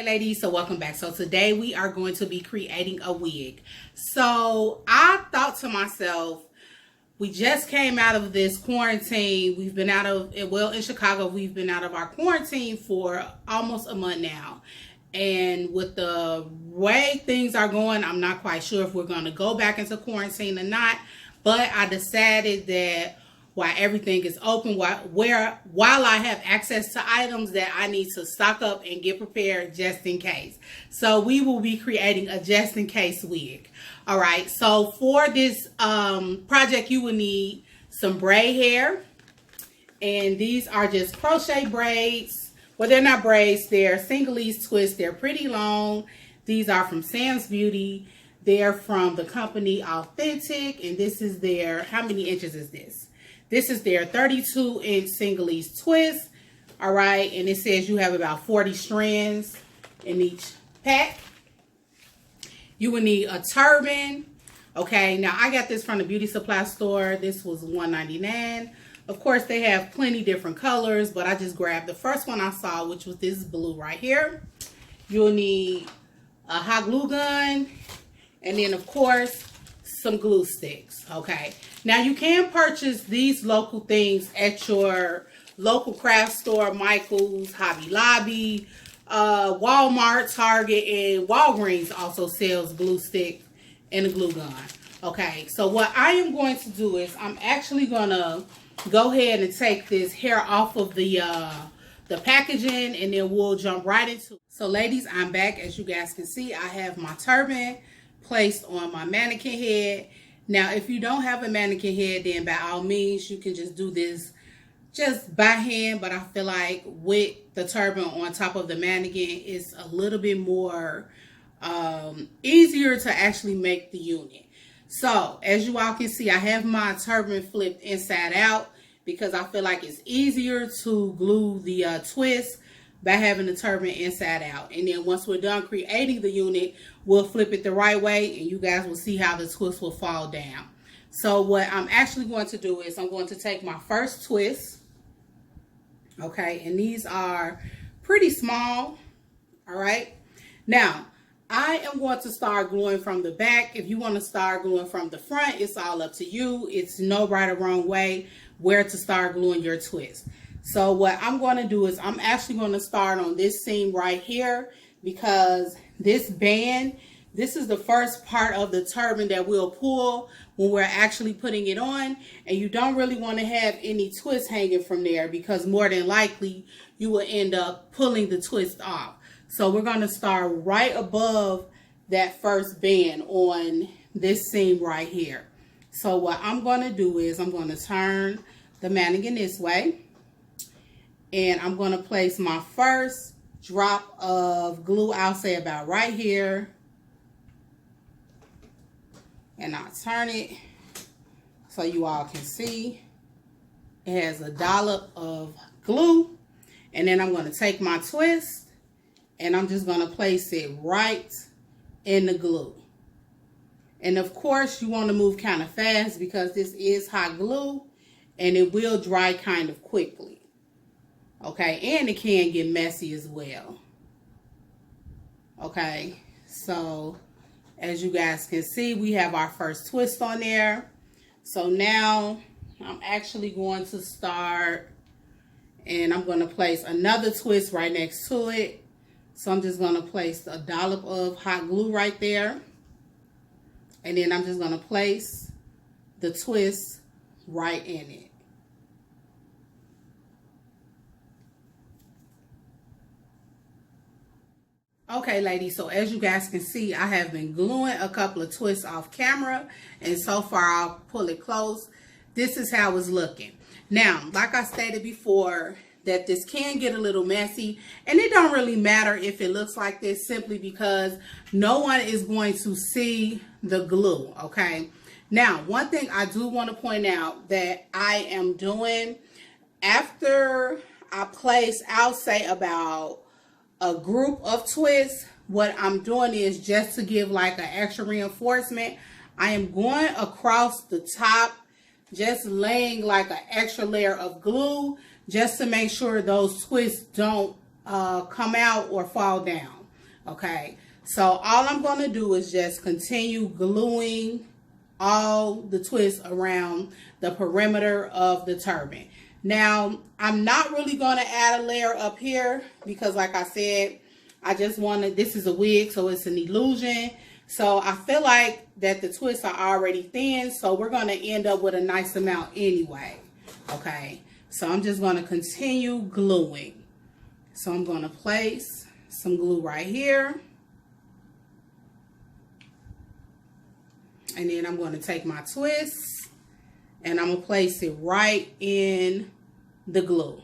Ladies, so welcome back. So today we are going to be creating a wig. So I thought to myself, we just came out of this quarantine. We've been out of it. Well, in Chicago, we've been out of our quarantine for almost a month now. And with the way things are going, I'm not quite sure if we're going to go back into quarantine or not. But I decided that while everything is open, while I have access to items, that I need to stock up and get prepared just in case. So we will be creating a just in case wig. All right. So for this project, you will need some braid hair. And these are just crochet braids. Well, they're not braids. They're single-ease twists. They're pretty long. These are from Sam's Beauty. They're from the company Authentic. And this is their, how many inches is this? This is their 32-inch single-ease twist. All right. And it says you have about 40 strands in each pack. You will need a turban. Okay. Now, I got this from the beauty supply store. This was $1.99. Of course, they have plenty different colors, but I just grabbed the first one I saw, which was this blue right here. You'll need a hot glue gun. And then, of course, some glue sticks. Okay. Now, you can purchase these local things at your local craft store, Michael's, Hobby Lobby, Walmart, Target, and Walgreens also sells glue stick and a glue gun. Okay. So, what I am going to do is I'm actually going to go ahead and take this hair off of the packaging, and then we'll jump right into it. So, ladies, I'm back. As you guys can see, I have my turban placed on my mannequin head. Now, if you don't have a mannequin head, then by all means, you can just do this just by hand. But I feel like with the turban on top of the mannequin, it's a little bit more easier to actually make the unit. So, as you all can see, I have my turban flipped inside out because I feel like it's easier to glue the twist by having the turban inside out. And then once we're done creating the unit, we'll flip it the right way and you guys will see how the twist will fall down. So what I'm actually going to do is I'm going to take my first twist. Okay, and these are pretty small. All right. Now, I am going to start gluing from the back. If you want to start gluing from the front, it's all up to you. It's no right or wrong way where to start gluing your twist. So what I'm going to do is I'm actually going to start on this seam right here, because this band, this is the first part of the turban that we'll pull when we're actually putting it on. And you don't really want to have any twist hanging from there, because more than likely you will end up pulling the twist off. So we're going to start right above that first band on this seam right here. So what I'm going to do is I'm going to turn the mannequin this way. And I'm going to place my first drop of glue, I'll say about right here. And I'll turn it so you all can see. It has a dollop of glue. And then I'm going to take my twist and I'm just going to place it right in the glue. And of course, you want to move kind of fast because this is hot glue and it will dry kind of quickly. Okay, and it can get messy as well. Okay, so as you guys can see, we have our first twist on there. So now I'm actually going to start, and I'm going to place another twist right next to it. So I'm just going to place a dollop of hot glue right there. And then I'm just going to place the twist right in it. Okay, ladies, so as you guys can see, I have been gluing a couple of twists off camera, and so far I'll pull it close. This is how it's looking. Now, like I stated before, that this can get a little messy, and it don't really matter if it looks like this, simply because no one is going to see the glue. Okay. Now, one thing I do want to point out that I am doing after I place, I'll say about a group of twists, what I'm doing is, just to give like an extra reinforcement, I am going across the top, just laying like an extra layer of glue, just to make sure those twists don't come out or fall down. Okay, so all I'm going to do is just continue gluing all the twists around the perimeter of the turban. Now, I'm not really going to add a layer up here because like I said, I just wanted, this is a wig, so it's an illusion. So I feel like that the twists are already thin, so we're going to end up with a nice amount anyway. Okay, so I'm just going to continue gluing. So I'm going to place some glue right here. And then I'm going to take my twists and I'm going to place it right in the glue.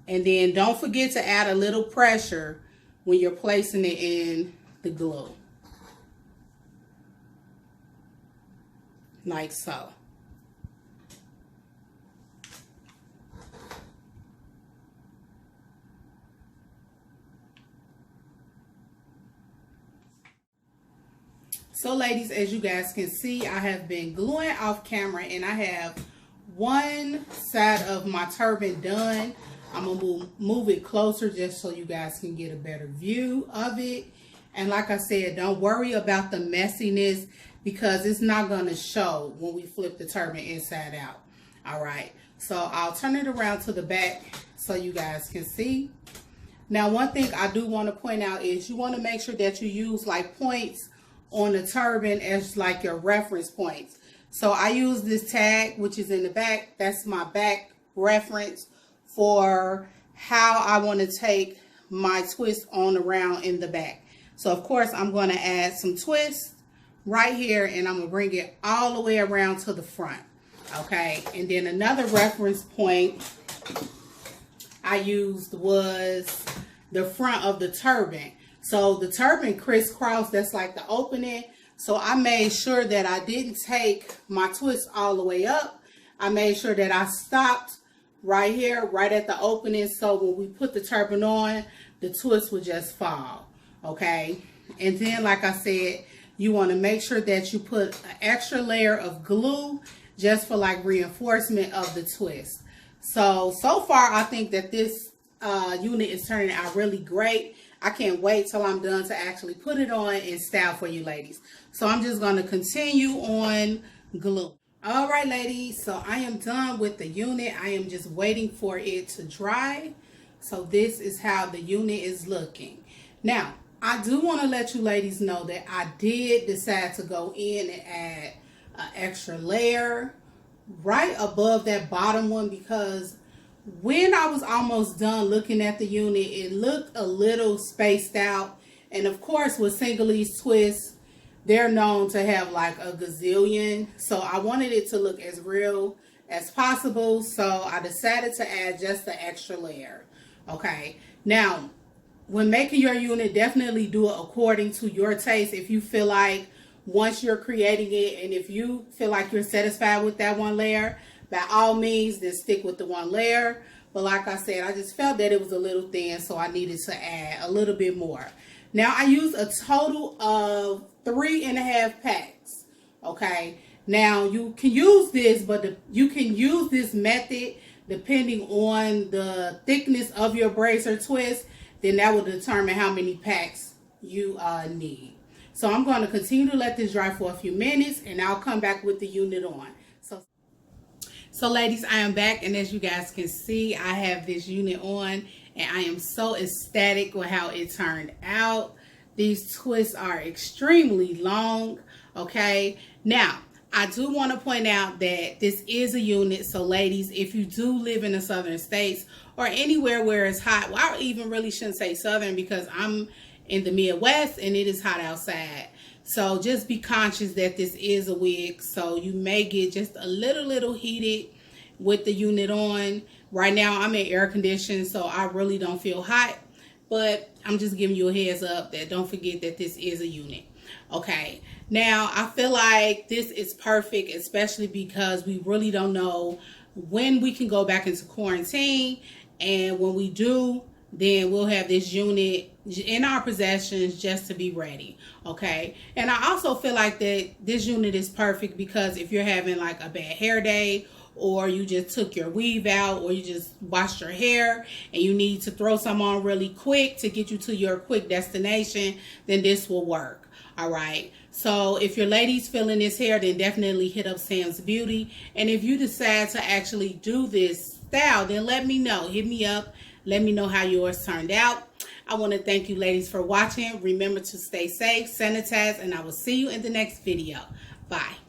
And then don't forget to add a little pressure when you're placing it in the glue. Like so. So ladies, as you guys can see, I have been gluing off camera and I have one side of my turban done. I'm gonna move it closer just so you guys can get a better view of it. And like I said, don't worry about the messiness because it's not gonna show when we flip the turban inside out. All right, so I'll turn it around to the back so you guys can see. Now, one thing I do want to point out is you want to make sure that you use like points on the turban as like your reference points. So I use this tag, which is in the back. That's my back reference for how I want to take my twist on around in the back. So of course I'm going to add some twist right here and I'm going to bring it all the way around to the front. Okay, and then another reference point I used was the front of the turban. So the turban crisscross, that's like the opening. So I made sure that I didn't take my twist all the way up. I made sure that I stopped right here, right at the opening. So when we put the turban on, the twist would just fall. Okay. And then, like I said, you want to make sure that you put an extra layer of glue just for like reinforcement of the twist. So far, I think that this unit is turning out really great. I can't wait till I'm done to actually put it on in style for you ladies. So I'm just going to continue on glue. All right, ladies. So I am done with the unit. I am just waiting for it to dry. So this is how the unit is looking. Now, I do want to let you ladies know that I did decide to go in and add an extra layer right above that bottom one because when I was almost done looking at the unit, it looked a little spaced out. And of course, with Senegalese twists, they're known to have like a gazillion. So I wanted it to look as real as possible. So I decided to add just the extra layer. Okay. Now, when making your unit, definitely do it according to your taste. If you feel like once you're creating it and if you feel like you're satisfied with that one layer, by all means, then stick with the one layer. But like I said, I just felt that it was a little thin, so I needed to add a little bit more. Now, I used a total of 3.5 packs. Okay. Now, you can use this, but you can use this method depending on the thickness of your braids or twist. Then that will determine how many packs you need. So I'm going to continue to let this dry for a few minutes, and I'll come back with the unit on. So ladies, I am back, and as you guys can see, I have this unit on, and I am so ecstatic with how it turned out. These twists are extremely long, okay? Now, I do want to point out that this is a unit, so ladies, if you do live in the southern states or anywhere where it's hot, well, I even really shouldn't say southern because I'm in the Midwest and it is hot outside. So just be conscious that this is a wig, so you may get just a little heated with the unit on. Right now I'm in air conditioning, so I really don't feel hot, but I'm just giving you a heads up that don't forget that this is a unit. Okay, now I feel like this is perfect, especially because we really don't know when we can go back into quarantine, and when we do, then we'll have this unit in our possessions just to be ready. Okay, and I also feel like that this unit is perfect because if you're having like a bad hair day, or you just took your weave out, or you just washed your hair and you need to throw some on really quick to get you to your quick destination, then this will work. All right. So if your lady's feeling this hair, then definitely hit up Sam's Beauty. And if you decide to actually do this style, then let me know. Hit me up. Let me know how yours turned out. I want to thank you ladies for watching. Remember to stay safe, sanitize, and I will see you in the next video. Bye.